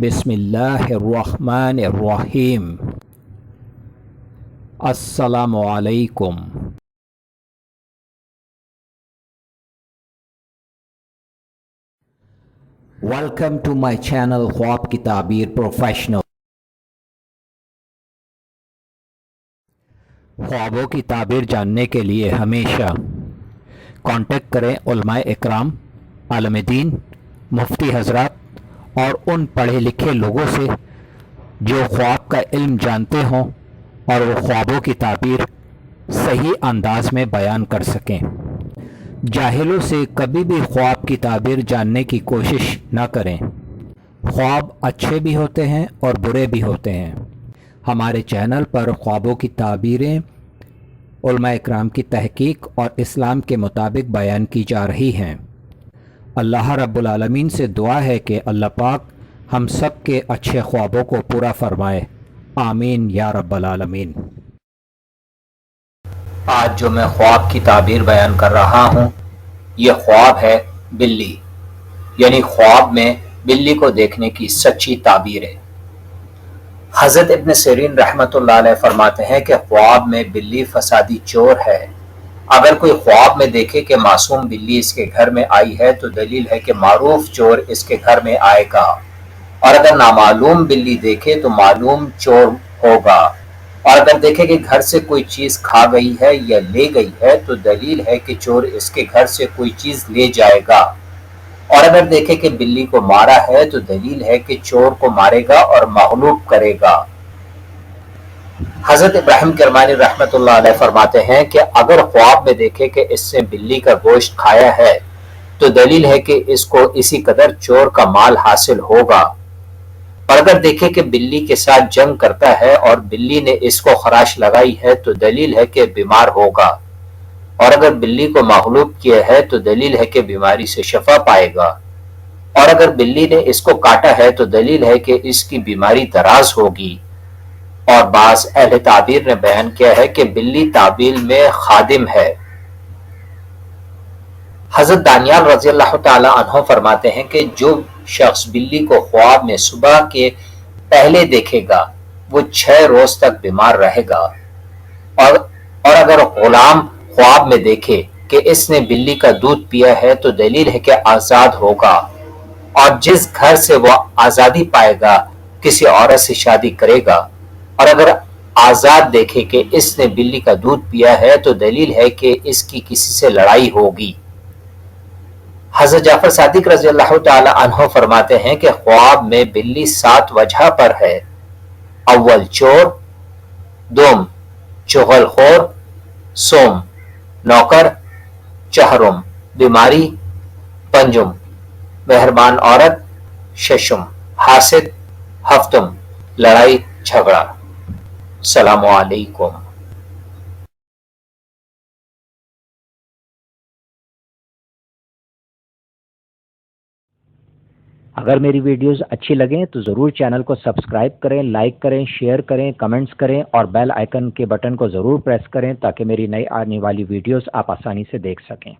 بسم اللہ الرحمن الرحیم۔ السلام علیکم۔ ویلکم ٹو مائی چینل خواب کی تعبیر پروفیشنل۔ خوابوں کی تعبیر جاننے کے لیے ہمیشہ کانٹیکٹ کریں علماء اکرام، عالم دین، مفتی حضرات اور ان پڑھے لکھے لوگوں سے جو خواب کا علم جانتے ہوں اور وہ خوابوں کی تعبیر صحیح انداز میں بیان کر سکیں۔ جاہلوں سے کبھی بھی خواب کی تعبیر جاننے کی کوشش نہ کریں۔ خواب اچھے بھی ہوتے ہیں اور برے بھی ہوتے ہیں۔ ہمارے چینل پر خوابوں کی تعبیریں علماء اکرام کی تحقیق اور اسلام کے مطابق بیان کی جا رہی ہیں۔ اللہ رب العالمین سے دعا ہے کہ اللہ پاک ہم سب کے اچھے خوابوں کو پورا فرمائے، آمین یا رب العالمین۔ آج جو میں خواب کی تعبیر بیان کر رہا ہوں یہ خواب ہے بلی، یعنی خواب میں بلی کو دیکھنے کی سچی تعبیر ہے۔ حضرت ابن سیرین رحمۃ اللہ علیہ فرماتے ہیں کہ خواب میں بلی فسادی چور ہے۔ اگر کوئی خواب میں دیکھے کہ معصوم بلی اس کے گھر میں آئی ہے تو دلیل ہے کہ معروف چور اس کے گھر میں آئے گا، اور اگر نامعلوم بلی دیکھے تو معلوم چور ہوگا، اور اگر دیکھے کہ گھر سے کوئی چیز کھا گئی ہے یا لے گئی ہے تو دلیل ہے کہ چور اس کے گھر سے کوئی چیز لے جائے گا، اور اگر دیکھے کہ بلی کو مارا ہے تو دلیل ہے کہ چور کو مارے گا اور مغلوب کرے گا۔ حضرت ابراہیم کرمانی رحمۃ اللہ علیہ فرماتے ہیں کہ اگر خواب میں دیکھے کہ اس سے بلی کا گوشت کھایا ہے تو دلیل ہے کہ اس کو اسی قدر چور کا مال حاصل ہوگا، اور اگر دیکھے کہ بلی کے ساتھ جنگ کرتا ہے اور بلی نے اس کو خراش لگائی ہے تو دلیل ہے کہ بیمار ہوگا، اور اگر بلی کو مغلوب کیا ہے تو دلیل ہے کہ بیماری سے شفا پائے گا، اور اگر بلی نے اس کو کاٹا ہے تو دلیل ہے کہ اس کی بیماری دراز ہوگی۔ اور بعض اہل تعبیر نے بیان کیا ہے کہ بلی تعبیر میں خادم ہے۔ حضرت دانیال رضی اللہ تعالی عنہ فرماتے ہیں کہ جو شخص بلی کو خواب میں صبح کے پہلے دیکھے گا وہ 6 روز تک بیمار رہے گا، اور اگر غلام خواب میں دیکھے کہ اس نے بلی کا دودھ پیا ہے تو دلیل ہے کہ آزاد ہوگا، اور جس گھر سے وہ آزادی پائے گا کسی عورت سے شادی کرے گا، اور اگر آزاد دیکھے کہ اس نے بلی کا دودھ پیا ہے تو دلیل ہے کہ اس کی کسی سے لڑائی ہوگی۔ حضرت جعفر صادق رضی اللہ تعالی عنہ فرماتے ہیں کہ خواب میں بلی 7 وجہ پر ہے: اول چور، دوم چغل خور، سوم نوکر، چہرم بیماری، پنجم مہربان عورت، ششم حاسد، ہفتم لڑائی جھگڑا۔ السلام علیکم۔ اگر میری ویڈیوز اچھی لگیں تو ضرور چینل کو سبسکرائب کریں، لائک کریں، شیئر کریں، کمنٹس کریں اور بیل آئیکن کے بٹن کو ضرور پریس کریں تاکہ میری نئی آنے والی ویڈیوز آپ آسانی سے دیکھ سکیں۔